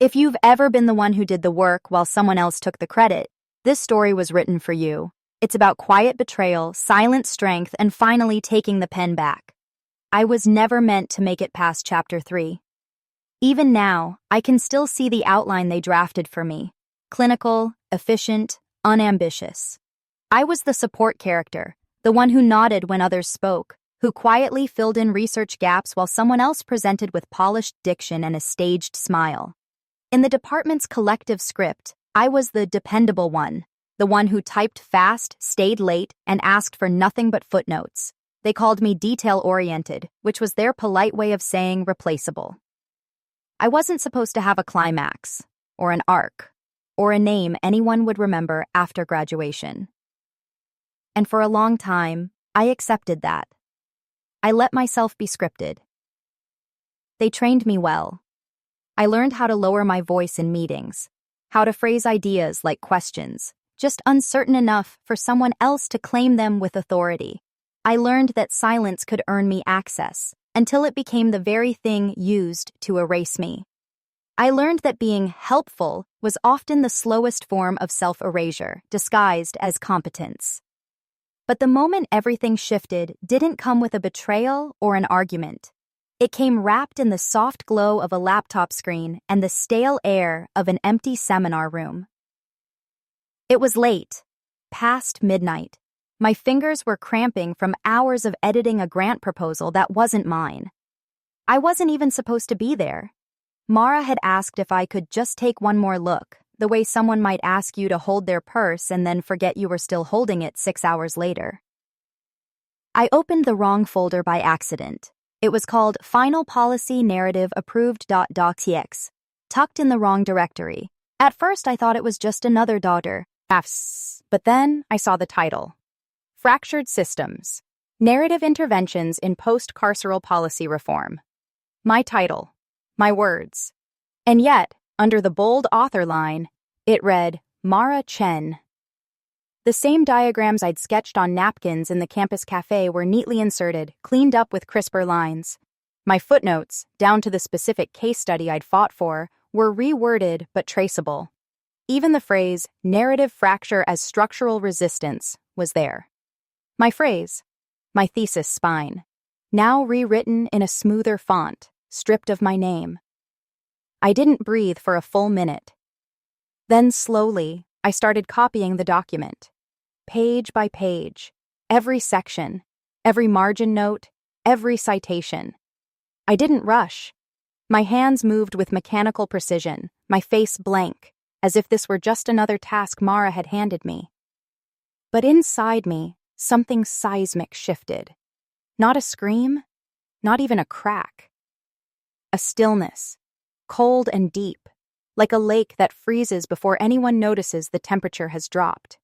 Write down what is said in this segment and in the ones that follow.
If you've ever been the one who did the work while someone else took the credit, this story was written for you. It's about quiet betrayal, silent strength, and finally taking the pen back. I was never meant to make it past chapter 3. Even now, I can still see the outline they drafted for me. Clinical, efficient, unambitious. I was the support character, the one who nodded when others spoke, who quietly filled in research gaps while someone else presented with polished diction and a staged smile. In the department's collective script, I was the dependable one, the one who typed fast, stayed late, and asked for nothing but footnotes. They called me detail-oriented, which was their polite way of saying replaceable. I wasn't supposed to have a climax, or an arc, or a name anyone would remember after graduation. And for a long time, I accepted that. I let myself be scripted. They trained me well. I learned how to lower my voice in meetings, how to phrase ideas like questions, just uncertain enough for someone else to claim them with authority. I learned that silence could earn me access, until it became the very thing used to erase me. I learned that being helpful was often the slowest form of self-erasure, disguised as competence. But the moment everything shifted didn't come with a betrayal or an argument. It came wrapped in the soft glow of a laptop screen and the stale air of an empty seminar room. It was late, past midnight. My fingers were cramping from hours of editing a grant proposal that wasn't mine. I wasn't even supposed to be there. Mara had asked if I could just take one more look, the way someone might ask you to hold their purse and then forget you were still holding it 6 hours later. I opened the wrong folder by accident. It was called Final Policy Narrative Approved.docx, tucked in the wrong directory. At first I thought it was just another daughter, but then I saw the title. Fractured Systems, Narrative Interventions in Post-Carceral Policy Reform. My title, my words. And yet, under the bold author line, it read, Mara Chen. The same diagrams I'd sketched on napkins in the campus cafe were neatly inserted, cleaned up with crisper lines. My footnotes, down to the specific case study I'd fought for, were reworded but traceable. Even the phrase, narrative fracture as structural resistance, was there. My phrase, my thesis spine, now rewritten in a smoother font, stripped of my name. I didn't breathe for a full minute. Then slowly, I started copying the document. Page by page, every section, every margin note, every citation. I didn't rush. My hands moved with mechanical precision, my face blank, as if this were just another task Mara had handed me. But inside me, something seismic shifted. Not a scream, not even a crack. A stillness, cold and deep, like a lake that freezes before anyone notices the temperature has dropped.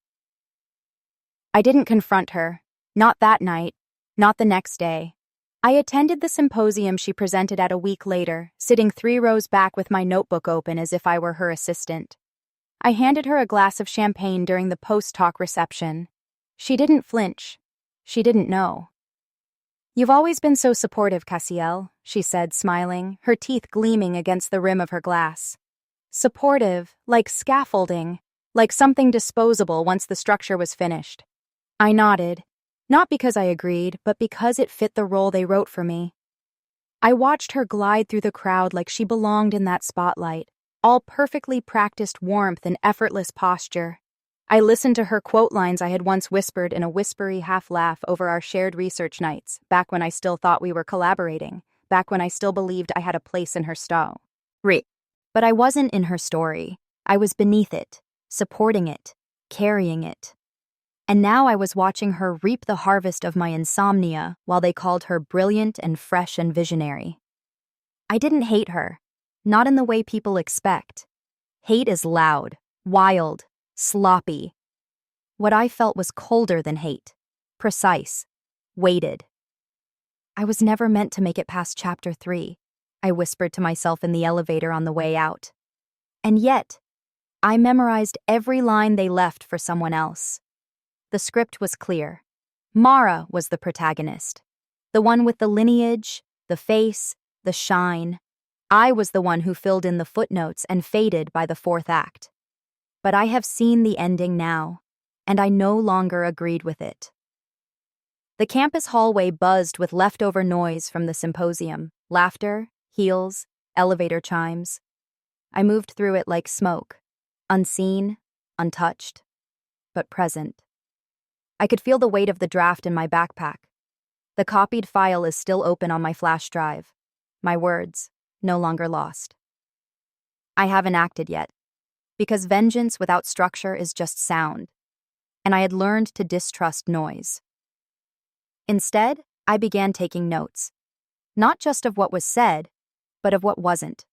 I didn't confront her, not that night, not the next day. I attended the symposium she presented at a week later, sitting 3 rows back with my notebook open as if I were her assistant. I handed her a glass of champagne during the post-talk reception. She didn't flinch. She didn't know. You've always been so supportive, Cassiel, she said, smiling, her teeth gleaming against the rim of her glass. Supportive, like scaffolding, like something disposable once the structure was finished. I nodded, not because I agreed, but because it fit the role they wrote for me. I watched her glide through the crowd like she belonged in that spotlight, all perfectly practiced warmth and effortless posture. I listened to her quote lines I had once whispered in a whispery half-laugh over our shared research nights, back when I still thought we were collaborating, back when I still believed I had a place in her story. But I wasn't in her story. I was beneath it, supporting it, carrying it. And now I was watching her reap the harvest of my insomnia while they called her brilliant and fresh and visionary. I didn't hate her, not in the way people expect. Hate is loud, wild, sloppy. What I felt was colder than hate, precise, weighted. I was never meant to make it past chapter 3, I whispered to myself in the elevator on the way out. And yet, I memorized every line they left for someone else. The script was clear. Mara was the protagonist, the one with the lineage, the face, the shine. I was the one who filled in the footnotes and faded by the fourth act. But I have seen the ending now, and I no longer agreed with it. The campus hallway buzzed with leftover noise from the symposium, laughter, heels, elevator chimes. I moved through it like smoke, unseen, untouched, but present. I could feel the weight of the draft in my backpack. The copied file is still open on my flash drive. My words, no longer lost. I haven't acted yet, because vengeance without structure is just sound, and I had learned to distrust noise. Instead, I began taking notes, not just of what was said, but of what wasn't.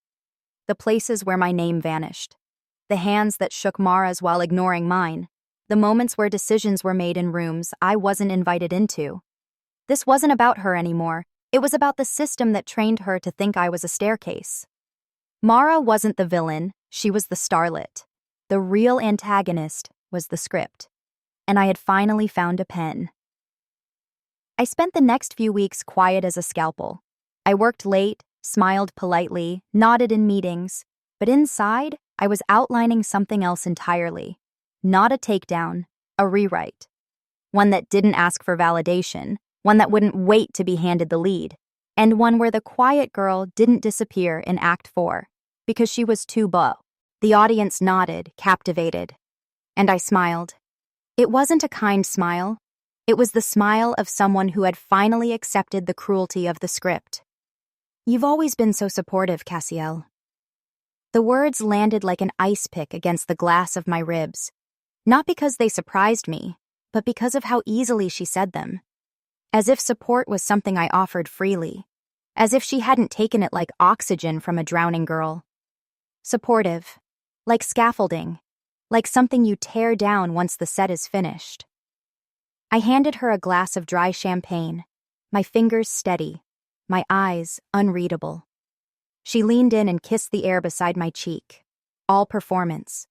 The places where my name vanished, the hands that shook Mara's while ignoring mine, the moments where decisions were made in rooms I wasn't invited into. This wasn't about her anymore. It was about the system that trained her to think I was a staircase. Mara wasn't the villain, she was the starlet. The real antagonist was the script. And I had finally found a pen. I spent the next few weeks quiet as a scalpel. I worked late, smiled politely, nodded in meetings, but inside, I was outlining something else entirely. Not a takedown, a rewrite. One that didn't ask for validation, one that wouldn't wait to be handed the lead, and one where the quiet girl didn't disappear in Act 4, because she was too beau. The audience nodded, captivated. And I smiled. It wasn't a kind smile. It was the smile of someone who had finally accepted the cruelty of the script. "You've always been so supportive, Cassiel." The words landed like an ice pick against the glass of my ribs. Not because they surprised me, but because of how easily she said them. As if support was something I offered freely. As if she hadn't taken it like oxygen from a drowning girl. Supportive. Like scaffolding. Like something you tear down once the set is finished. I handed her a glass of dry champagne, my fingers steady, my eyes unreadable. She leaned in and kissed the air beside my cheek. All performance.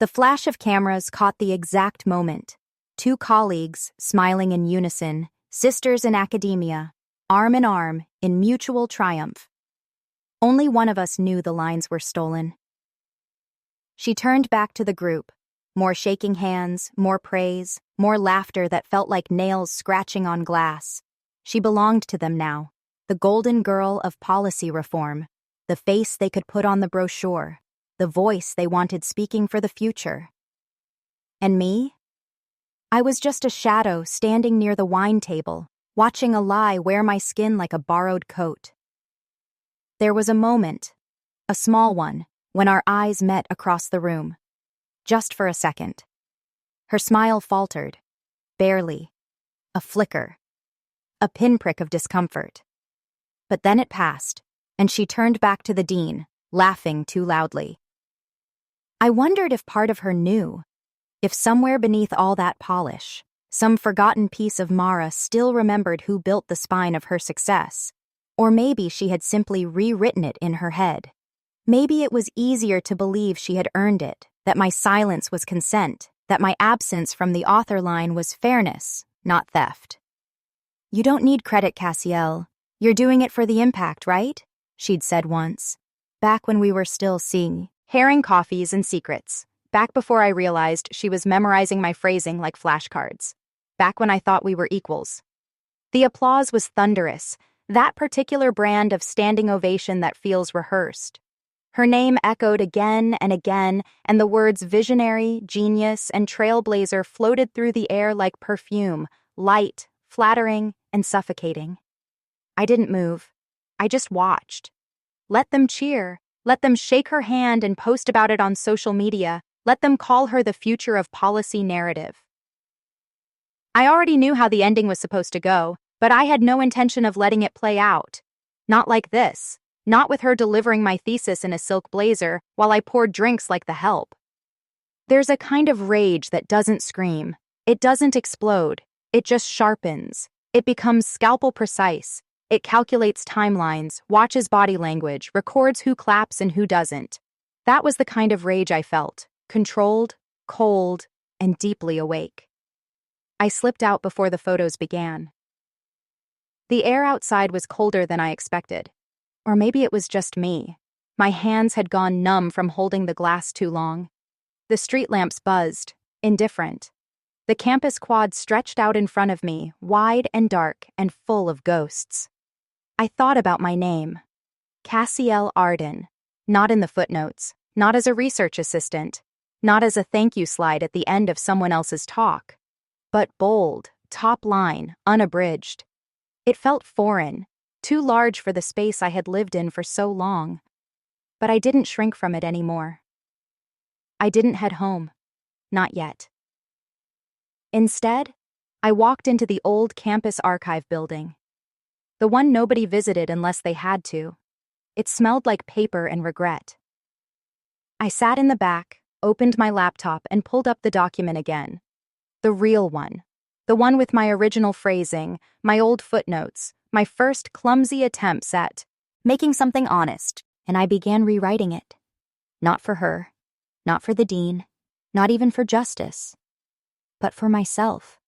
The flash of cameras caught the exact moment. Two colleagues, smiling in unison, sisters in academia, arm in arm, in mutual triumph. Only one of us knew the lines were stolen. She turned back to the group. More shaking hands, more praise, more laughter that felt like nails scratching on glass. She belonged to them now, the golden girl of policy reform, the face they could put on the brochure, the voice they wanted speaking for the future. And me? I was just a shadow standing near the wine table, watching a lie wear my skin like a borrowed coat. There was a moment, a small one, when our eyes met across the room. Just for a second. Her smile faltered. Barely. A flicker. A pinprick of discomfort. But then it passed, and she turned back to the dean, laughing too loudly. I wondered if part of her knew, if somewhere beneath all that polish, some forgotten piece of Mara still remembered who built the spine of her success, or maybe she had simply rewritten it in her head. Maybe it was easier to believe she had earned it, that my silence was consent, that my absence from the author line was fairness, not theft. "You don't need credit, Cassiel. You're doing it for the impact, right?" she'd said once. Back when we were still seeing herring coffees and secrets. Back before I realized she was memorizing my phrasing like flashcards. Back when I thought we were equals. The applause was thunderous, that particular brand of standing ovation that feels rehearsed. Her name echoed again and again, and the words visionary, genius, and trailblazer floated through the air like perfume, light, flattering, and suffocating. I didn't move. I just watched. Let them cheer. Let them shake her hand and post about it on social media. Let them call her the future of policy narrative. I already knew how the ending was supposed to go, but I had no intention of letting it play out. Not like this. Not with her delivering my thesis in a silk blazer while I poured drinks like the help. There's a kind of rage that doesn't scream. It doesn't explode. It just sharpens. It becomes scalpel precise. It calculates timelines, watches body language, records who claps and who doesn't. That was the kind of rage I felt. Controlled, cold, and deeply awake. I slipped out before the photos began. The air outside was colder than I expected. Or maybe it was just me. My hands had gone numb from holding the glass too long. The street lamps buzzed, indifferent. The campus quad stretched out in front of me, wide and dark and full of ghosts. I thought about my name. Cassiel Arden. Not in the footnotes, not as a research assistant, not as a thank you slide at the end of someone else's talk, but bold, top line, unabridged. It felt foreign, too large for the space I had lived in for so long. But I didn't shrink from it anymore. I didn't head home. Not yet. Instead, I walked into the old campus archive building. The one nobody visited unless they had to. It smelled like paper and regret. I sat in the back, opened my laptop, and pulled up the document again. The real one. The one with my original phrasing, my old footnotes, my first clumsy attempts at making something honest, and I began rewriting it. Not for her, not for the dean, not even for justice, but for myself.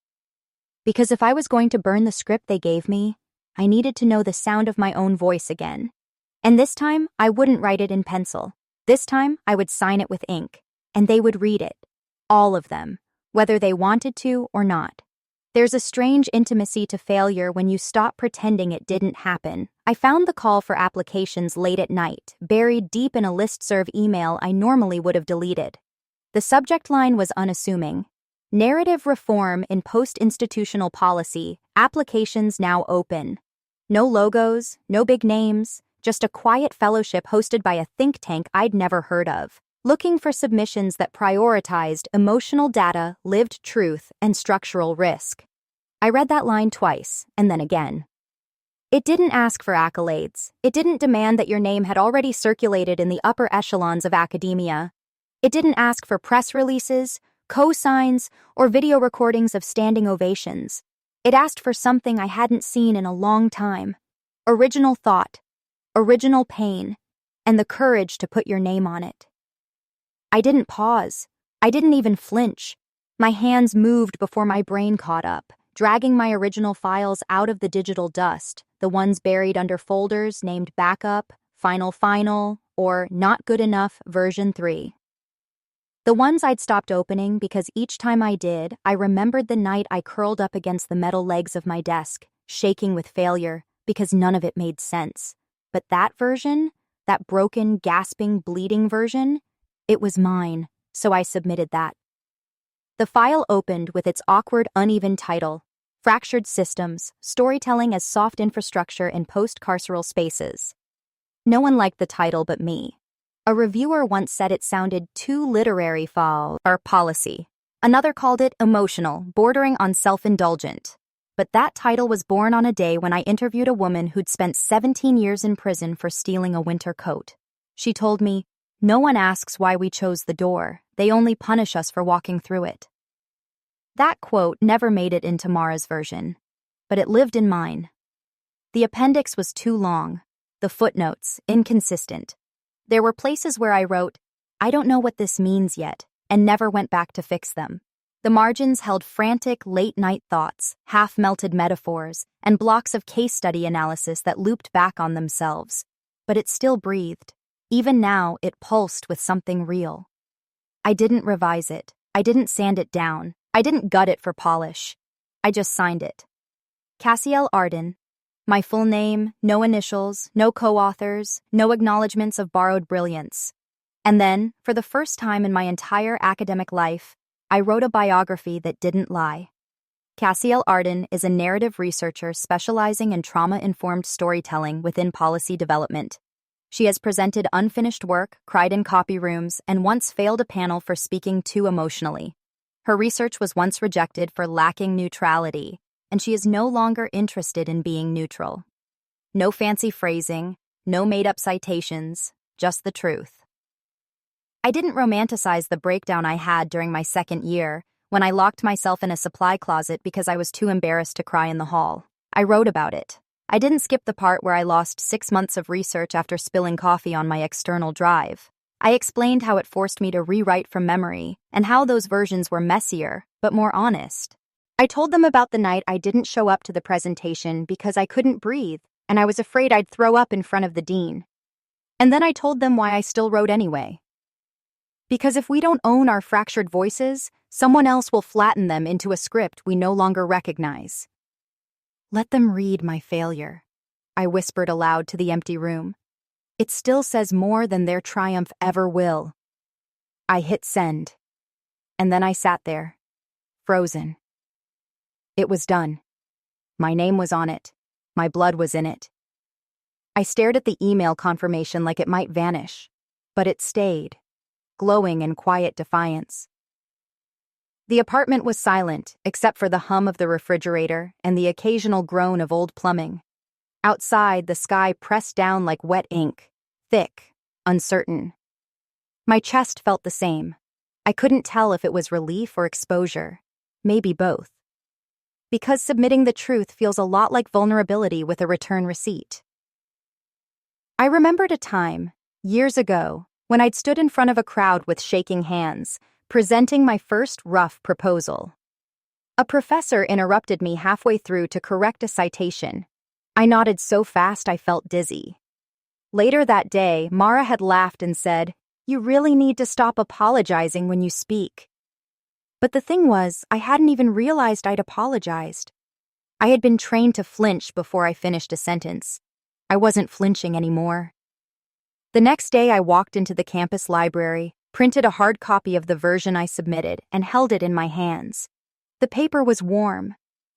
Because if I was going to burn the script they gave me, I needed to know the sound of my own voice again. And this time, I wouldn't write it in pencil. This time, I would sign it with ink, and they would read it. All of them, whether they wanted to or not. There's a strange intimacy to failure when you stop pretending it didn't happen. I found the call for applications late at night, buried deep in a listserv email I normally would have deleted. The subject line was unassuming. Narrative reform in post-institutional policy, applications now open. No logos, no big names, just a quiet fellowship hosted by a think tank I'd never heard of, looking for submissions that prioritized emotional data, lived truth, and structural risk. I read that line twice, and then again. It didn't ask for accolades. It didn't demand that your name had already circulated in the upper echelons of academia. It didn't ask for press releases, cosigns, or video recordings of standing ovations. It asked for something I hadn't seen in a long time. Original thought, original pain, and the courage to put your name on it. I didn't pause. I didn't even flinch. My hands moved before my brain caught up, dragging my original files out of the digital dust, the ones buried under folders named Backup, Final, or Not Good Enough version 3. The ones I'd stopped opening because each time I did, I remembered the night I curled up against the metal legs of my desk, shaking with failure, because none of it made sense. But that version, that broken, gasping, bleeding version, it was mine, so I submitted that. The file opened with its awkward, uneven title, Fractured Systems, Storytelling as Soft Infrastructure in Post-Carceral Spaces. No one liked the title but me. A reviewer once said it sounded too literary for policy. Another called it emotional, bordering on self-indulgent. But that title was born on a day when I interviewed a woman who'd spent 17 years in prison for stealing a winter coat. She told me, "No one asks why we chose the door. They only punish us for walking through it." That quote never made it into Mara's version, but it lived in mine. The appendix was too long, the footnotes inconsistent. There were places where I wrote, "I don't know what this means yet," and never went back to fix them. The margins held frantic late-night thoughts, half-melted metaphors, and blocks of case study analysis that looped back on themselves. But it still breathed. Even now, it pulsed with something real. I didn't revise it. I didn't sand it down. I didn't gut it for polish. I just signed it. Cassiel Arden. My full name, no initials, no co-authors, no acknowledgments of borrowed brilliance. And then, for the first time in my entire academic life, I wrote a biography that didn't lie. Cassiel Arden is a narrative researcher specializing in trauma-informed storytelling within policy development. She has presented unfinished work, cried in copy rooms, and once failed a panel for speaking too emotionally. Her research was once rejected for lacking neutrality, and she is no longer interested in being neutral. No fancy phrasing, no made-up citations, just the truth. I didn't romanticize the breakdown I had during my second year, when I locked myself in a supply closet because I was too embarrassed to cry in the hall. I wrote about it. I didn't skip the part where I lost 6 months of research after spilling coffee on my external drive. I explained how it forced me to rewrite from memory, and how those versions were messier, but more honest. I told them about the night I didn't show up to the presentation because I couldn't breathe, and I was afraid I'd throw up in front of the dean. And then I told them why I still wrote anyway. Because if we don't own our fractured voices, someone else will flatten them into a script we no longer recognize. Let them read my failure, I whispered aloud to the empty room. It still says more than their triumph ever will. I hit send. And then I sat there, frozen. It was done. My name was on it. My blood was in it. I stared at the email confirmation like it might vanish, but it stayed, glowing in quiet defiance. The apartment was silent, except for the hum of the refrigerator and the occasional groan of old plumbing. Outside, the sky pressed down like wet ink, thick, uncertain. My chest felt the same. I couldn't tell if it was relief or exposure, maybe both. Because submitting the truth feels a lot like vulnerability with a return receipt. I remembered a time, years ago, when I'd stood in front of a crowd with shaking hands, presenting my first rough proposal. A professor interrupted me halfway through to correct a citation. I nodded so fast I felt dizzy. Later that day, Mara had laughed and said, "You really need to stop apologizing when you speak." But the thing was, I hadn't even realized I'd apologized. I had been trained to flinch before I finished a sentence. I wasn't flinching anymore. The next day, I walked into the campus library, printed a hard copy of the version I submitted, and held it in my hands. The paper was warm.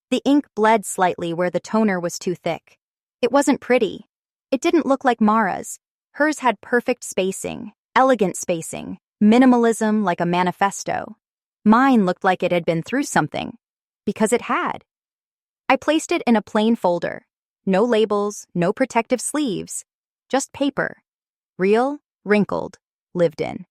The ink bled slightly where the toner was too thick. It wasn't pretty. It didn't look like Mara's. Hers had perfect spacing, elegant spacing, minimalism like a manifesto. Mine looked like it had been through something, because it had. I placed it in a plain folder. No labels, no protective sleeves, just paper. Real, wrinkled, lived in.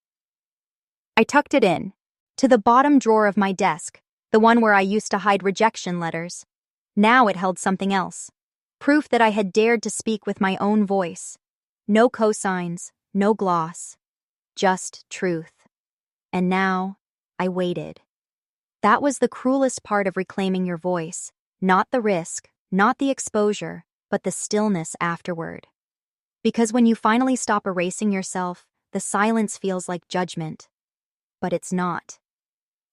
I tucked it in, to the bottom drawer of my desk, the one where I used to hide rejection letters. Now it held something else. Proof that I had dared to speak with my own voice. No cosigns, no gloss. Just truth. And now, I waited. That was the cruelest part of reclaiming your voice. Not the risk, not the exposure, but the stillness afterward. Because when you finally stop erasing yourself, the silence feels like judgment. But it's not.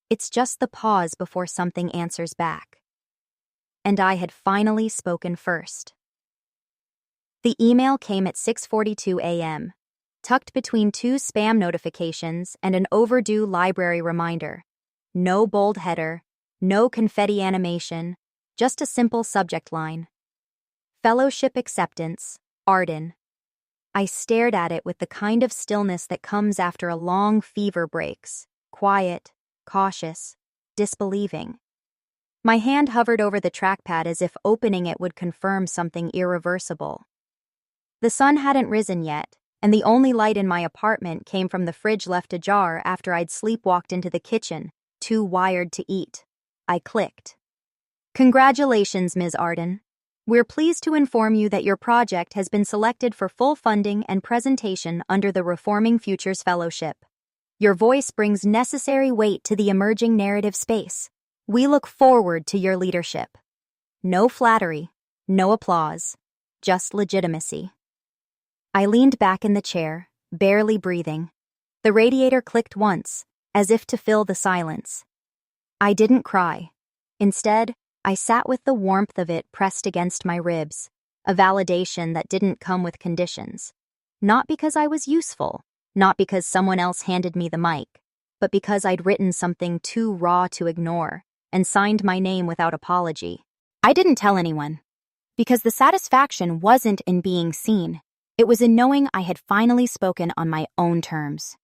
It's just the pause before something answers back. And I had finally spoken first. The email came at 6:42 a.m., tucked between two spam notifications and an overdue library reminder. No bold header, no confetti animation, just a simple subject line. Fellowship acceptance, Arden. I stared at it with the kind of stillness that comes after a long fever breaks, quiet, cautious, disbelieving. My hand hovered over the trackpad as if opening it would confirm something irreversible. The sun hadn't risen yet, and the only light in my apartment came from the fridge left ajar after I'd sleepwalked into the kitchen, too wired to eat. I clicked. Congratulations, Ms. Arden. We're pleased to inform you that your project has been selected for full funding and presentation under the Reforming Futures Fellowship. Your voice brings necessary weight to the emerging narrative space. We look forward to your leadership. No flattery, no applause, just legitimacy. I leaned back in the chair, barely breathing. The radiator clicked once, as if to fill the silence. I didn't cry. Instead, I sat with the warmth of it pressed against my ribs, a validation that didn't come with conditions. Not because I was useful, not because someone else handed me the mic, but because I'd written something too raw to ignore and signed my name without apology. I didn't tell anyone, because the satisfaction wasn't in being seen. It was in knowing I had finally spoken on my own terms.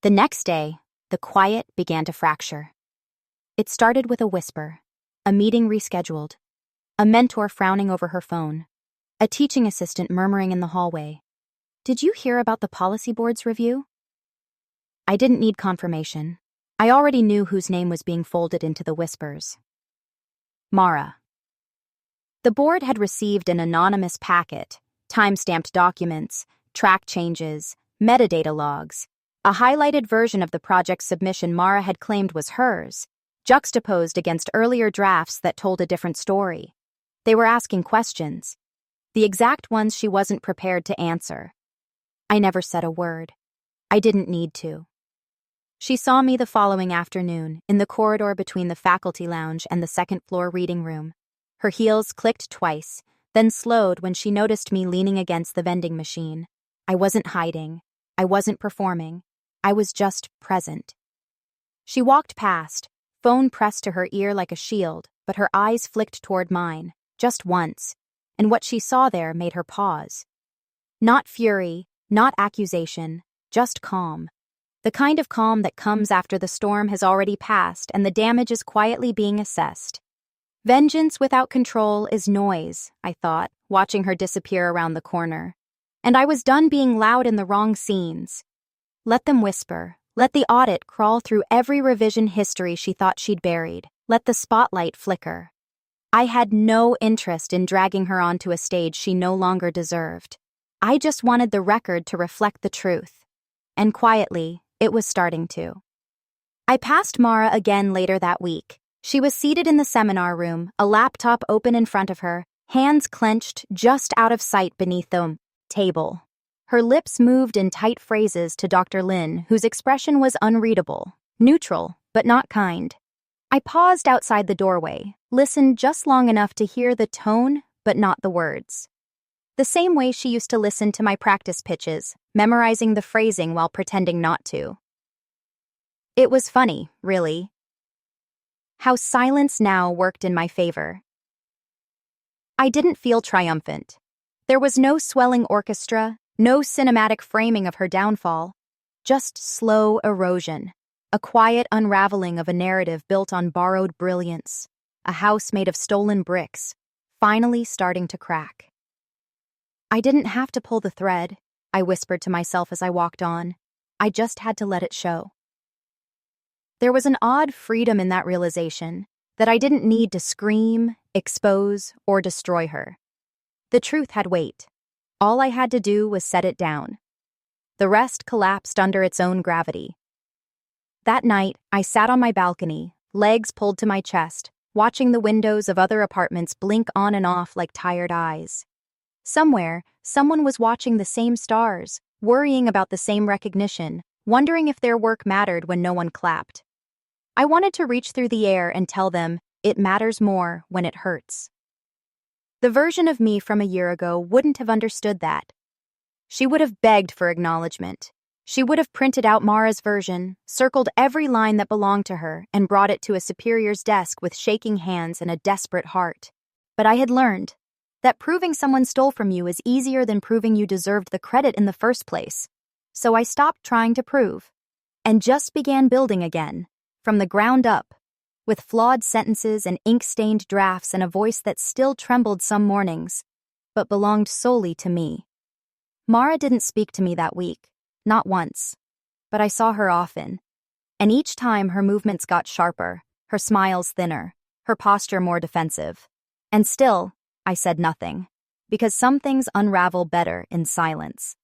The next day, the quiet began to fracture. It started with a whisper, a meeting rescheduled, a mentor frowning over her phone, a teaching assistant murmuring in the hallway. "Did you hear about the policy board's review?" I didn't need confirmation. I already knew whose name was being folded into the whispers. Mara. The board had received an anonymous packet, time-stamped documents, track changes, metadata logs, a highlighted version of the project submission Mara had claimed was hers, juxtaposed against earlier drafts that told a different story. They were asking questions. the exact ones she wasn't prepared to answer. I never said a word. I didn't need to. She saw me the following afternoon, in the corridor between the faculty lounge and the second-floor reading room. Her heels clicked twice, then slowed when she noticed me leaning against the vending machine. I wasn't hiding. I wasn't performing. I was just present. She walked past, phone pressed to her ear like a shield, but her eyes flicked toward mine, just once, and what she saw there made her pause. Not fury, not accusation, just calm. The kind of calm that comes after the storm has already passed and the damage is quietly being assessed. Vengeance without control is noise, I thought, watching her disappear around the corner. And I was done being loud in the wrong scenes. Let them whisper. Let the audit crawl through every revision history she thought she'd buried. Let the spotlight flicker. I had no interest in dragging her onto a stage she no longer deserved. I just wanted the record to reflect the truth. And quietly, it was starting to. I passed Mara again later that week. She was seated in the seminar room, a laptop open in front of her, hands clenched just out of sight beneath the table. Her lips moved in tight phrases to Dr. Lin, whose expression was unreadable, neutral, but not kind. I paused outside the doorway, listened just long enough to hear the tone, but not the words. The same way she used to listen to my practice pitches, memorizing the phrasing while pretending not to. It was funny, really, how silence now worked in my favor. I didn't feel triumphant. There was no swelling orchestra, no cinematic framing of her downfall, just slow erosion, a quiet unraveling of a narrative built on borrowed brilliance, a house made of stolen bricks, finally starting to crack. I didn't have to pull the thread, I whispered to myself as I walked on. I just had to let it show. There was an odd freedom in that realization, that I didn't need to scream, expose, or destroy her. The truth had weight. All I had to do was set it down. The rest collapsed under its own gravity. That night, I sat on my balcony, legs pulled to my chest, watching the windows of other apartments blink on and off like tired eyes. Somewhere, someone was watching the same stars, worrying about the same recognition, wondering if their work mattered when no one clapped. I wanted to reach through the air and tell them, it matters more when it hurts. The version of me from a year ago wouldn't have understood that. She would have begged for acknowledgement. She would have printed out Mara's version, circled every line that belonged to her, and brought it to a superior's desk with shaking hands and a desperate heart. But I had learned that proving someone stole from you is easier than proving you deserved the credit in the first place. So I stopped trying to prove, and just began building again, from the ground up, with flawed sentences and ink-stained drafts and a voice that still trembled some mornings, but belonged solely to me. Mara didn't speak to me that week, not once, but I saw her often, and each time her movements got sharper, her smiles thinner, her posture more defensive. And still, I said nothing, because some things unravel better in silence.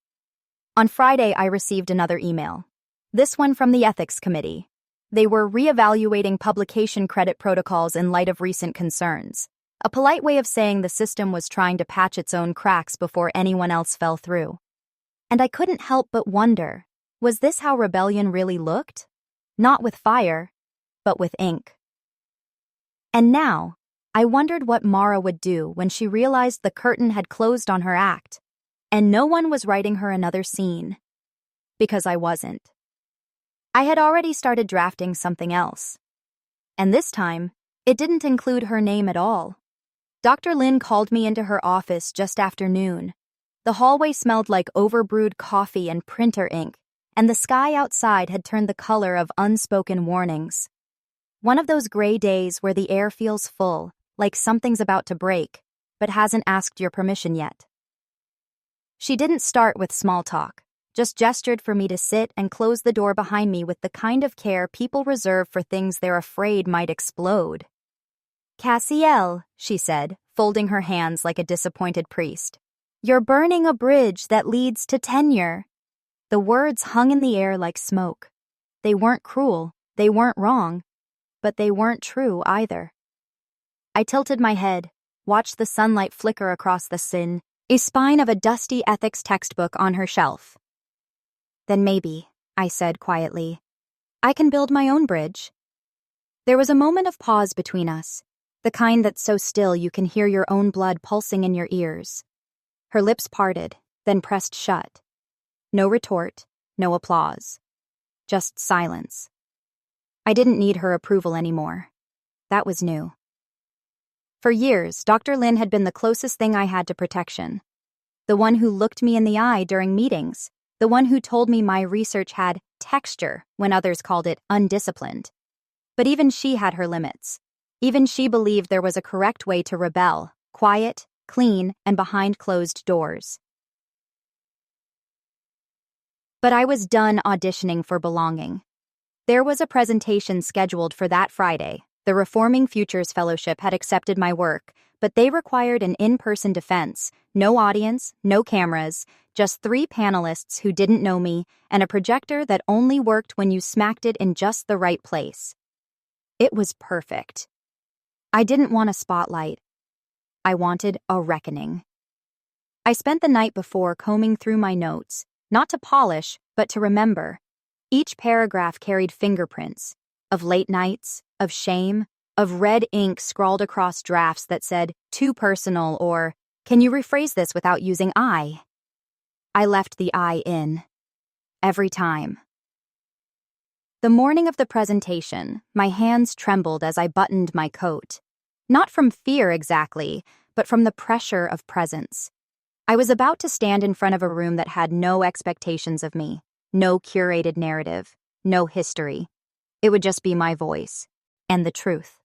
On Friday, I received another email. This one from the Ethics Committee. They were reevaluating publication credit protocols in light of recent concerns. A polite way of saying the system was trying to patch its own cracks before anyone else fell through. And I couldn't help but wonder, was this how rebellion really looked? Not with fire, but with ink. And now, I wondered what Mara would do when she realized the curtain had closed on her act, and no one was writing her another scene. Because I wasn't. I had already started drafting something else. And this time, it didn't include her name at all. Dr. Lin called me into her office just after noon. The hallway smelled like overbrewed coffee and printer ink, and the sky outside had turned the color of unspoken warnings. One of those gray days where the air feels full, like something's about to break, but hasn't asked your permission yet. She didn't start with small talk, just gestured for me to sit and close the door behind me with the kind of care people reserve for things they're afraid might explode. "Cassiel," she said, folding her hands like a disappointed priest. "You're burning a bridge that leads to tenure." The words hung in the air like smoke. They weren't cruel, they weren't wrong, but they weren't true either. I tilted my head, watched the sunlight flicker across the sin, a spine of a dusty ethics textbook on her shelf. Then maybe, I said quietly, I can build my own bridge. There was a moment of pause between us, the kind that's so still you can hear your own blood pulsing in your ears. Her lips parted, then pressed shut. No retort, no applause. Just silence. I didn't need her approval anymore. That was new. For years, Dr. Lin had been the closest thing I had to protection. The one who looked me in the eye during meetings. The one who told me my research had texture when others called it undisciplined. But even she had her limits. Even she believed there was a correct way to rebel, quiet, clean, and behind closed doors. But I was done auditioning for belonging. There was a presentation scheduled for that Friday. The Reforming Futures Fellowship had accepted my work, but they required an in-person defense, no audience, no cameras, just 3 panelists who didn't know me, and a projector that only worked when you smacked it in just the right place. It was perfect. I didn't want a spotlight. I wanted a reckoning. I spent the night before combing through my notes, not to polish, but to remember. Each paragraph carried fingerprints, of late nights, of shame, of red ink scrawled across drafts that said, too personal, or, can you rephrase this without using I? I left the I in. Every time. The morning of the presentation, my hands trembled as I buttoned my coat. Not from fear exactly, but from the pressure of presence. I was about to stand in front of a room that had no expectations of me, no curated narrative, no history. It would just be my voice, and the truth.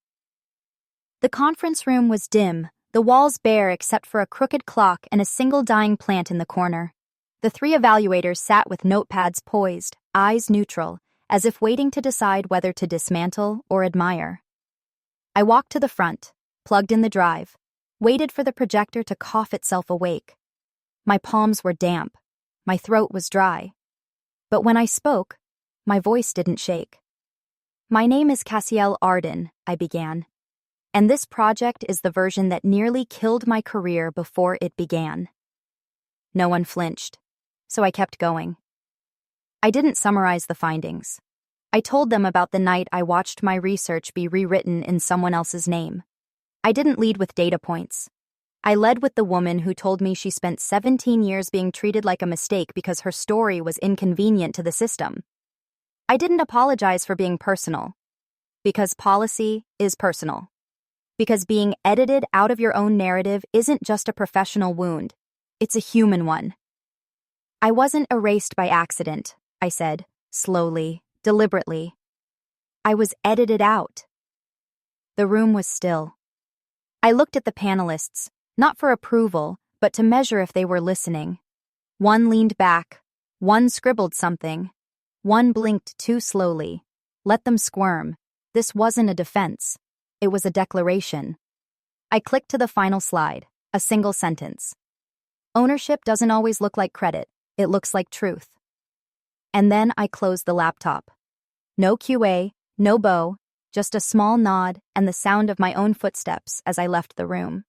The conference room was dim, the walls bare except for a crooked clock and a single dying plant in the corner. The 3 evaluators sat with notepads poised, eyes neutral, as if waiting to decide whether to dismantle or admire. I walked to the front, plugged in the drive, waited for the projector to cough itself awake. My palms were damp, my throat was dry. But when I spoke, my voice didn't shake. My name is Cassiel Arden, I began. And this project is the version that nearly killed my career before it began. No one flinched, so I kept going. I didn't summarize the findings. I told them about the night I watched my research be rewritten in someone else's name. I didn't lead with data points. I led with the woman who told me she spent 17 years being treated like a mistake because her story was inconvenient to the system. I didn't apologize for being personal. Because policy is personal. Because being edited out of your own narrative isn't just a professional wound. It's a human one. I wasn't erased by accident, I said, slowly, deliberately. I was edited out. The room was still. I looked at the panelists, not for approval, but to measure if they were listening. One leaned back, one scribbled something, one blinked too slowly. Let them squirm. This wasn't a defense. It was a declaration. I clicked to the final slide, a single sentence. Ownership doesn't always look like credit, it looks like truth. And then I closed the laptop. No QA, no bow, just a small nod and the sound of my own footsteps as I left the room.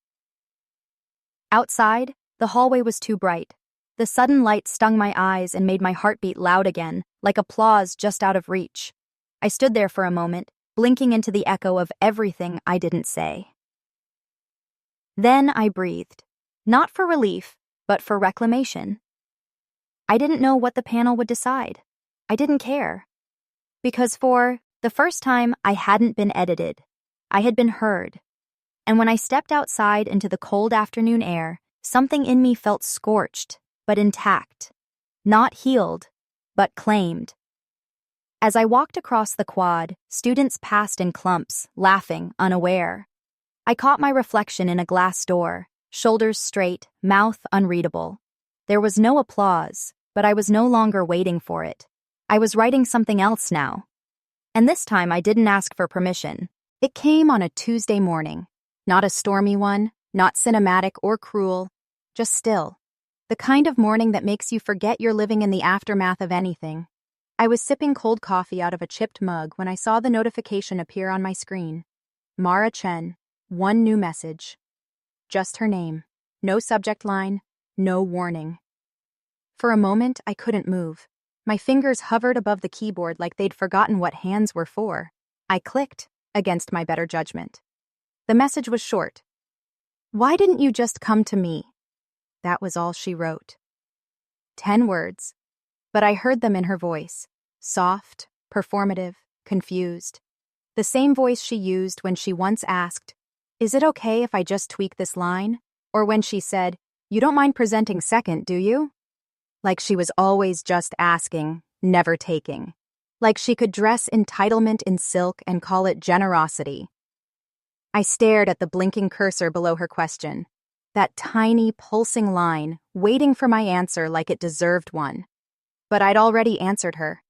Outside, the hallway was too bright. The sudden light stung my eyes and made my heart beat loud again, like applause just out of reach. I stood there for a moment, blinking into the echo of everything I didn't say. Then I breathed, not for relief, but for reclamation. I didn't know what the panel would decide. I didn't care. Because for the first time, I hadn't been edited. I had been heard. And when I stepped outside into the cold afternoon air, something in me felt scorched, but intact. Not healed, but claimed. As I walked across the quad, students passed in clumps, laughing, unaware. I caught my reflection in a glass door, shoulders straight, mouth unreadable. There was no applause, but I was no longer waiting for it. I was writing something else now. And this time I didn't ask for permission. It came on a Tuesday morning. Not a stormy one, not cinematic or cruel, just still. The kind of morning that makes you forget you're living in the aftermath of anything. I was sipping cold coffee out of a chipped mug when I saw the notification appear on my screen. Mara Chen, one new message. Just her name. No subject line, no warning. For a moment, I couldn't move. My fingers hovered above the keyboard like they'd forgotten what hands were for. I clicked, against my better judgment. The message was short. "Why didn't you just come to me?" That was all she wrote. 10 words, but I heard them in her voice. Soft, performative, confused. The same voice she used when she once asked, "Is it okay if I just tweak this line?" Or when she said, "You don't mind presenting second, do you?" Like she was always just asking, never taking. Like she could dress entitlement in silk and call it generosity. I stared at the blinking cursor below her question. That tiny, pulsing line, waiting for my answer like it deserved one. But I'd already answered her.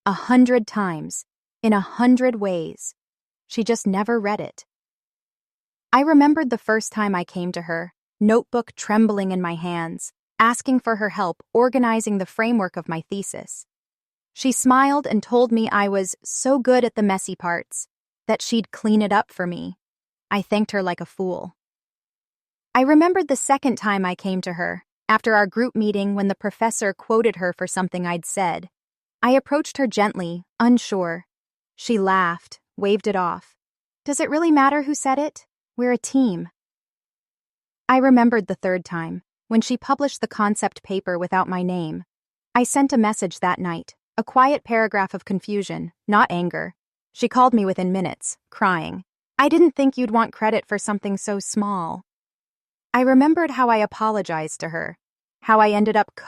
100 times, in 100 ways. She just never read it. I remembered the first time I came to her, notebook trembling in my hands, asking for her help organizing the framework of my thesis. She smiled and told me I was so good at the messy parts that she'd clean it up for me. I thanked her like a fool. I remembered the second time I came to her, after our group meeting when the professor quoted her for something I'd said. I approached her gently, unsure. She laughed, waved it off. "Does it really matter who said it? We're a team." I remembered the third time, when she published the concept paper without my name. I sent a message that night, a quiet paragraph of confusion, not anger. She called me within minutes, crying. "I didn't think you'd want credit for something so small." I remembered how I apologized to her, how I ended up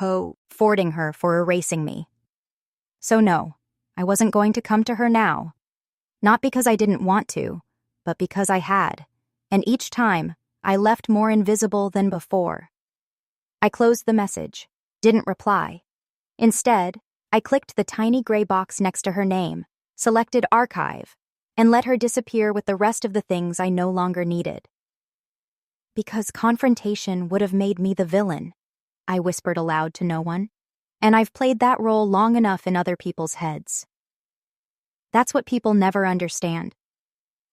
forwarding her for erasing me. So no, I wasn't going to come to her now. Not because I didn't want to, but because I had. And each time, I left more invisible than before. I closed the message, didn't reply. Instead, I clicked the tiny gray box next to her name, selected Archive, and let her disappear with the rest of the things I no longer needed. Because confrontation would have made me the villain, I whispered aloud to no one, and I've played that role long enough in other people's heads. That's what people never understand.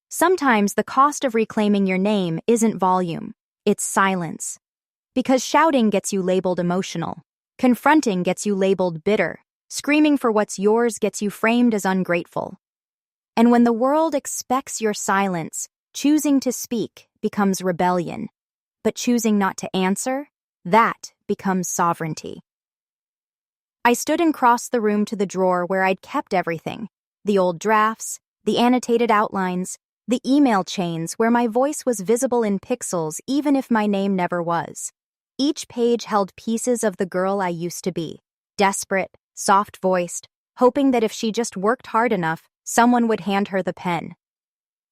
Sometimes the cost of reclaiming your name isn't volume, it's silence. Because shouting gets you labeled emotional, confronting gets you labeled bitter, screaming for what's yours gets you framed as ungrateful. And when the world expects your silence, choosing to speak becomes rebellion. But choosing not to answer, that becomes sovereignty. I stood and crossed the room to the drawer where I'd kept everything. The old drafts, the annotated outlines, the email chains where my voice was visible in pixels even if my name never was. Each page held pieces of the girl I used to be, desperate, soft-voiced, hoping that if she just worked hard enough, someone would hand her the pen.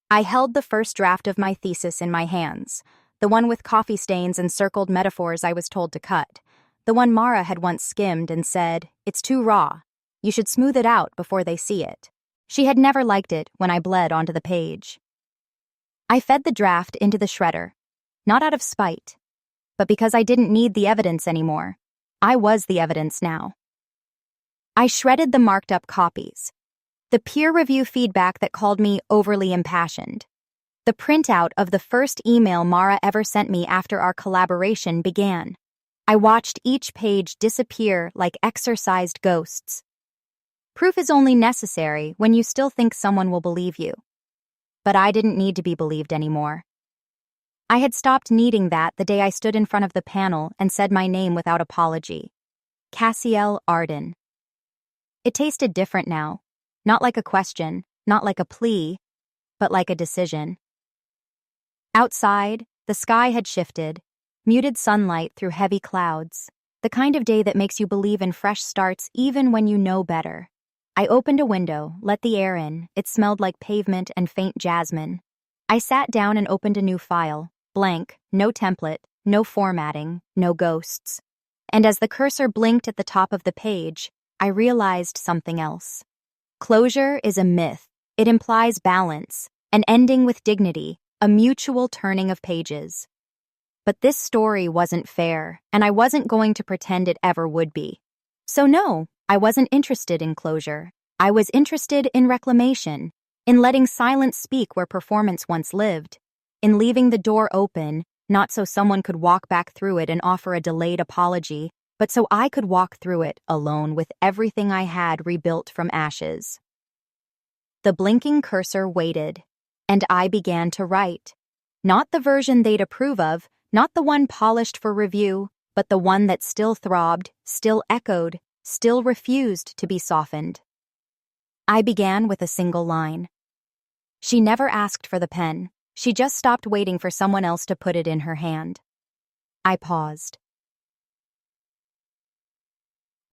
I held the first draft of my thesis in my hands, the one with coffee stains and circled metaphors I was told to cut, the one Mara had once skimmed and said, "It's too raw. You should smooth it out before they see it." She had never liked it when I bled onto the page. I fed the draft into the shredder, not out of spite, but because I didn't need the evidence anymore. I was the evidence now. I shredded the marked-up copies, the peer review feedback that called me overly impassioned, the printout of the first email Mara ever sent me after our collaboration began. I watched each page disappear like exorcised ghosts. Proof is only necessary when you still think someone will believe you. But I didn't need to be believed anymore. I had stopped needing that the day I stood in front of the panel and said my name without apology. Cassiel Arden. It tasted different now. Not like a question, not like a plea, but like a decision. Outside, the sky had shifted, muted sunlight through heavy clouds, the kind of day that makes you believe in fresh starts even when you know better. I opened a window, let the air in. It smelled like pavement and faint jasmine. I sat down and opened a new file, blank, no template, no formatting, no ghosts. And as the cursor blinked at the top of the page, I realized something else. Closure is a myth. It implies balance, an ending with dignity, a mutual turning of pages. But this story wasn't fair, and I wasn't going to pretend it ever would be. So no, I wasn't interested in closure. I was interested in reclamation, in letting silence speak where performance once lived, in leaving the door open Not so someone could walk back through it and offer a delayed apology, but so I could walk through it alone with everything I had rebuilt from ashes. The blinking cursor waited, and I began to write. Not the version they'd approve of, not the one polished for review, but the one that still throbbed, still echoed, still refused to be softened. I began with a single line. She never asked for the pen. She just stopped waiting for someone else to put it in her hand. I paused.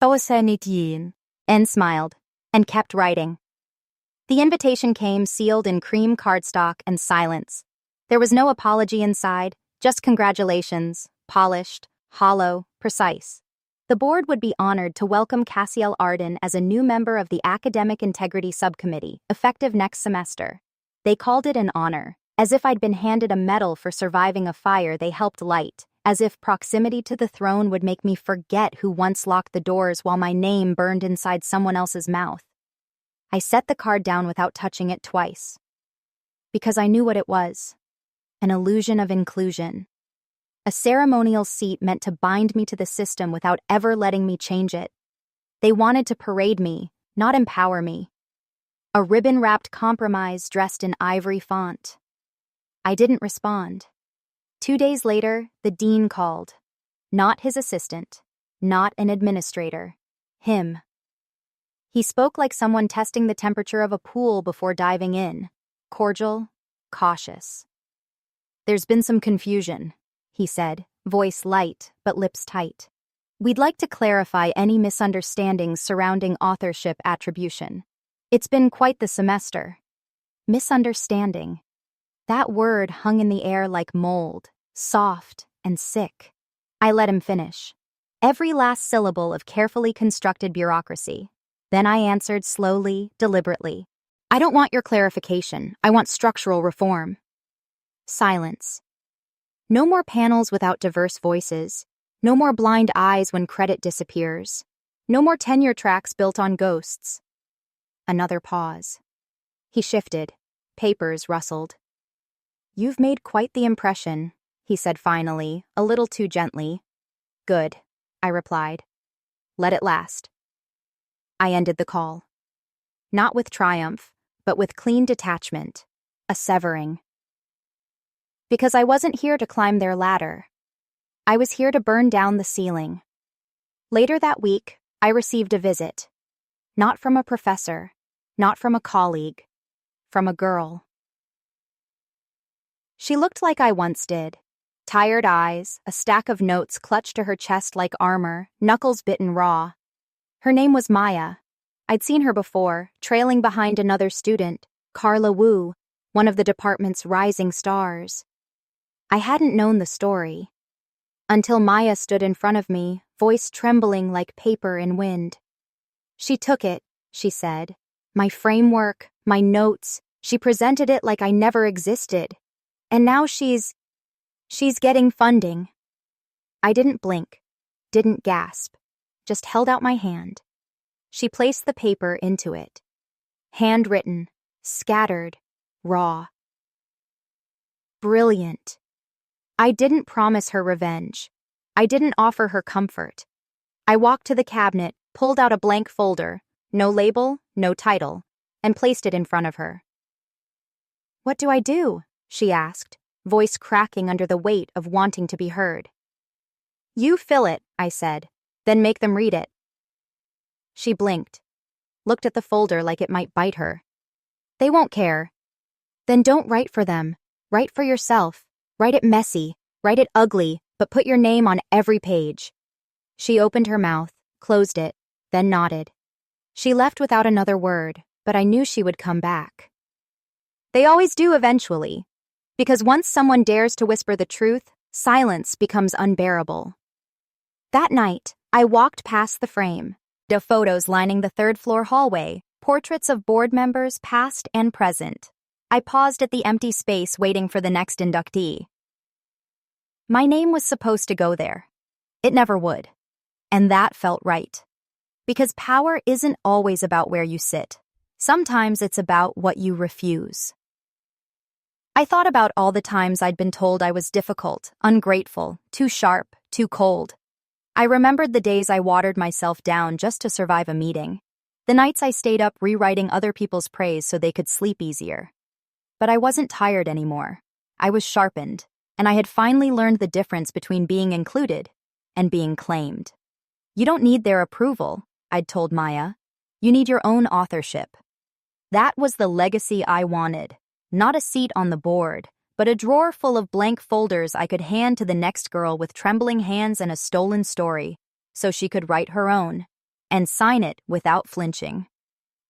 And smiled, and kept writing. The invitation came sealed in cream cardstock and silence. There was no apology inside, just congratulations, polished, hollow, precise. The board would be honored to welcome Cassiel Arden as a new member of the Academic Integrity Subcommittee, effective next semester. They called it an honor, as if I'd been handed a medal for surviving a fire they helped light, as if proximity to the throne would make me forget who once locked the doors while my name burned inside someone else's mouth. I set the card down without touching it twice. Because I knew what it was. An illusion of inclusion. A ceremonial seat meant to bind me to the system without ever letting me change it. They wanted to parade me, not empower me. A ribbon-wrapped compromise dressed in ivory font. I didn't respond. 2 days later, the dean called. Not his assistant. Not an administrator. Him. He spoke like someone testing the temperature of a pool before diving in. Cordial, cautious. There's been some confusion, he said, voice light but lips tight. We'd like to clarify any misunderstandings surrounding authorship attribution. It's been quite the semester. Misunderstanding. That word hung in the air like mold, soft and sick. I let him finish. Every last syllable of carefully constructed bureaucracy. Then I answered slowly, deliberately. I don't want your clarification. I want structural reform. Silence. No more panels without diverse voices. No more blind eyes when credit disappears. No more tenure tracks built on ghosts. Another pause. He shifted. Papers rustled. You've made quite the impression, he said finally, a little too gently. Good, I replied. Let it last. I ended the call. Not with triumph, but with clean detachment. A severing. Because I wasn't here to climb their ladder. I was here to burn down the ceiling. Later that week, I received a visit. Not from a professor, not from a colleague, from a girl. She looked like I once did. Tired eyes, a stack of notes clutched to her chest like armor, knuckles bitten raw. Her name was Maya. I'd seen her before, trailing behind another student, Carla Wu, one of the department's rising stars. I hadn't known the story. Until Maya stood in front of me, voice trembling like paper in wind. She took it, she said. My framework, my notes, she presented it like I never existed. And now she's getting funding. I didn't blink, didn't gasp, just held out my hand. She placed the paper into it. Handwritten, scattered, raw. Brilliant. I didn't promise her revenge. I didn't offer her comfort. I walked to the cabinet, pulled out a blank folder, no label, no title, and placed it in front of her. What do I do? She asked, voice cracking under the weight of wanting to be heard. You fill it, I said, then make them read it. She blinked, looked at the folder like it might bite her. They won't care. Then don't write for them. Write for yourself. Write it messy. Write it ugly, but put your name on every page. She opened her mouth, closed it, then nodded. She left without another word, but I knew she would come back. They always do eventually. Because once someone dares to whisper the truth, silence becomes unbearable. That night, I walked past the frame. The photos lining the third-floor hallway, portraits of board members past and present. I paused at the empty space waiting for the next inductee. My name was supposed to go there. It never would. And that felt right. Because power isn't always about where you sit. Sometimes it's about what you refuse. I thought about all the times I'd been told I was difficult, ungrateful, too sharp, too cold. I remembered the days I watered myself down just to survive a meeting. The nights I stayed up rewriting other people's praise so they could sleep easier. But I wasn't tired anymore. I was sharpened, and I had finally learned the difference between being included and being claimed. You don't need their approval, I'd told Maya. You need your own authorship. That was the legacy I wanted. Not a seat on the board, but a drawer full of blank folders I could hand to the next girl with trembling hands and a stolen story, so she could write her own, and sign it without flinching.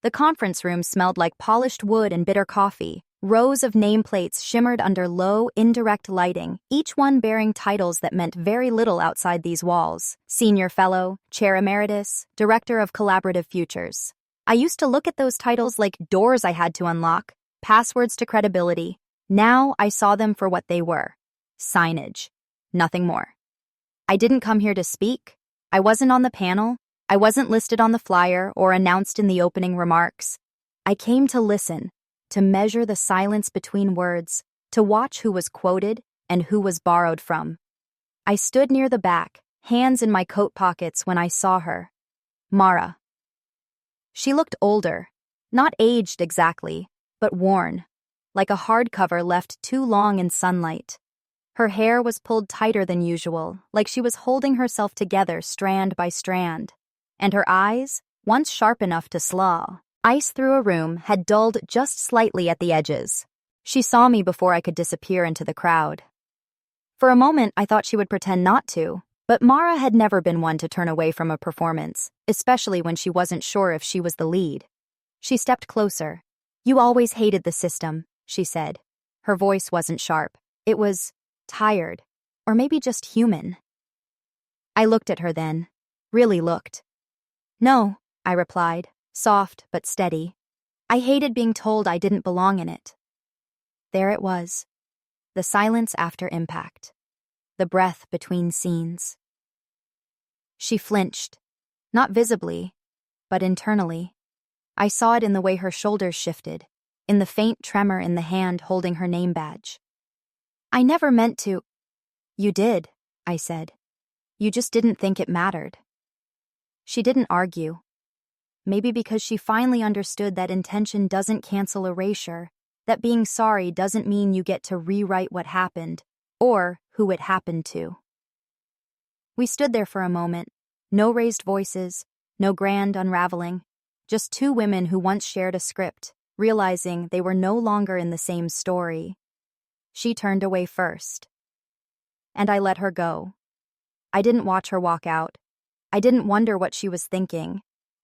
The conference room smelled like polished wood and bitter coffee. Rows of nameplates shimmered under low, indirect lighting, each one bearing titles that meant very little outside these walls. Senior Fellow, Chair Emeritus, Director of Collaborative Futures. I used to look at those titles like doors I had to unlock, passwords to credibility. Now I saw them for what they were. Signage. Nothing more. I didn't come here to speak. I wasn't on the panel. I wasn't listed on the flyer or announced in the opening remarks. I came to listen, to measure the silence between words, to watch who was quoted and who was borrowed from. I stood near the back, hands in my coat pockets when I saw her. Mara. She looked older, not aged exactly, but worn, like a hardcover left too long in sunlight. Her hair was pulled tighter than usual, like she was holding herself together strand by strand. And her eyes, once sharp enough to slaw ice through a room, had dulled just slightly at the edges. She saw me before I could disappear into the crowd. For a moment, I thought she would pretend not to, but Mara had never been one to turn away from a performance, especially when she wasn't sure if she was the lead. She stepped closer. "You always hated the system," she said. Her voice wasn't sharp. It was tired, or maybe just human. I looked at her then. Really looked. "No," I replied, soft but steady. "I hated being told I didn't belong in it." There it was. The silence after impact. The breath between scenes. She flinched. Not visibly, but internally. I saw it in the way her shoulders shifted, in the faint tremor in the hand holding her name badge. "I never meant to." "You did," I said. "You just didn't think it mattered." She didn't argue. Maybe because she finally understood that intention doesn't cancel erasure, that being sorry doesn't mean you get to rewrite what happened, or who it happened to. We stood there for a moment, no raised voices, no grand unraveling, just two women who once shared a script, realizing they were no longer in the same story. She turned away first. And I let her go. I didn't watch her walk out. I didn't wonder what she was thinking.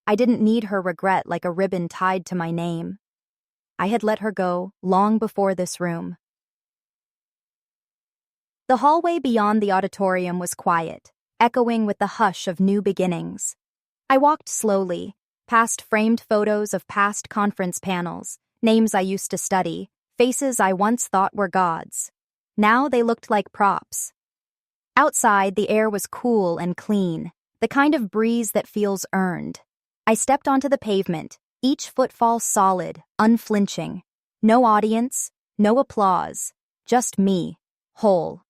I didn't need her regret like a ribbon tied to my name. I had let her go long before this room. The hallway beyond the auditorium was quiet, echoing with the hush of new beginnings. I walked slowly, past framed photos of past conference panels, names I used to study, faces I once thought were gods. Now they looked like props. Outside, the air was cool and clean, the kind of breeze that feels earned. I stepped onto the pavement, each footfall solid, unflinching. No audience, no applause, just me, whole.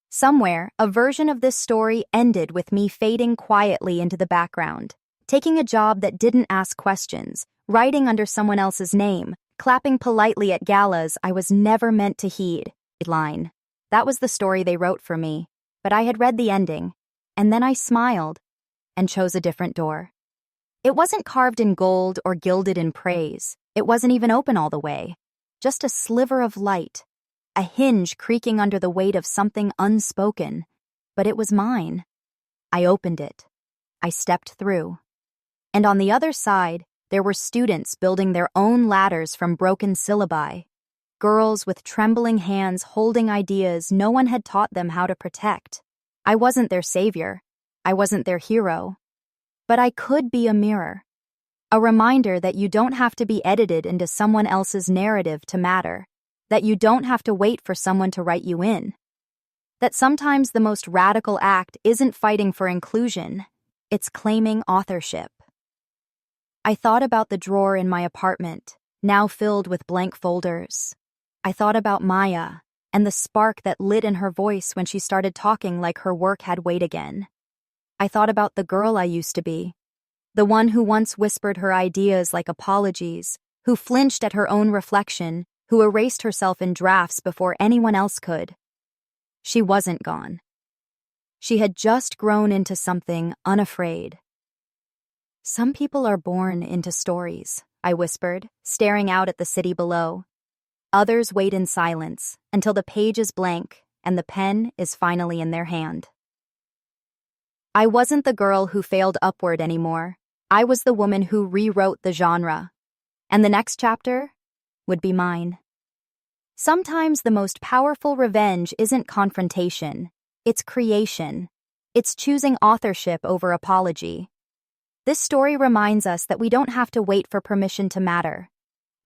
Somewhere, a version of this story ended with me fading quietly into the background, taking a job that didn't ask questions, writing under someone else's name, clapping politely at galas I was never meant to heed. Line. That was the story they wrote for me, but I had read the ending, and then I smiled and chose a different door. It wasn't carved in gold or gilded in praise. It wasn't even open all the way. Just a sliver of light, a hinge creaking under the weight of something unspoken. But it was mine. I opened it. I stepped through. And on the other side, there were students building their own ladders from broken syllabi. Girls with trembling hands holding ideas no one had taught them how to protect. I wasn't their savior. I wasn't their hero. But I could be a mirror. A reminder that you don't have to be edited into someone else's narrative to matter. That you don't have to wait for someone to write you in. That sometimes the most radical act isn't fighting for inclusion, it's claiming authorship. I thought about the drawer in my apartment, now filled with blank folders. I thought about Maya and the spark that lit in her voice when she started talking like her work had weight again. I thought about the girl I used to be, the one who once whispered her ideas like apologies, who flinched at her own reflection, who erased herself in drafts before anyone else could. She wasn't gone. She had just grown into something unafraid. Some people are born into stories, I whispered, staring out at the city below. Others wait in silence until the page is blank and the pen is finally in their hand. I wasn't the girl who failed upward anymore. I was the woman who rewrote the genre. And the next chapter would be mine. Sometimes the most powerful revenge isn't confrontation, it's creation. It's choosing authorship over apology. This story reminds us that we don't have to wait for permission to matter,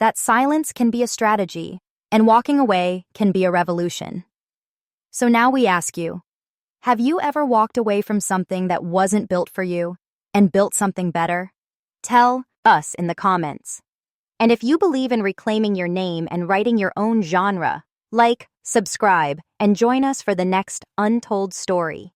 that silence can be a strategy, and walking away can be a revolution. So now we ask you, have you ever walked away from something that wasn't built for you and built something better? Tell us in the comments. And if you believe in reclaiming your name and writing your own genre, like, subscribe, and join us for the next untold story.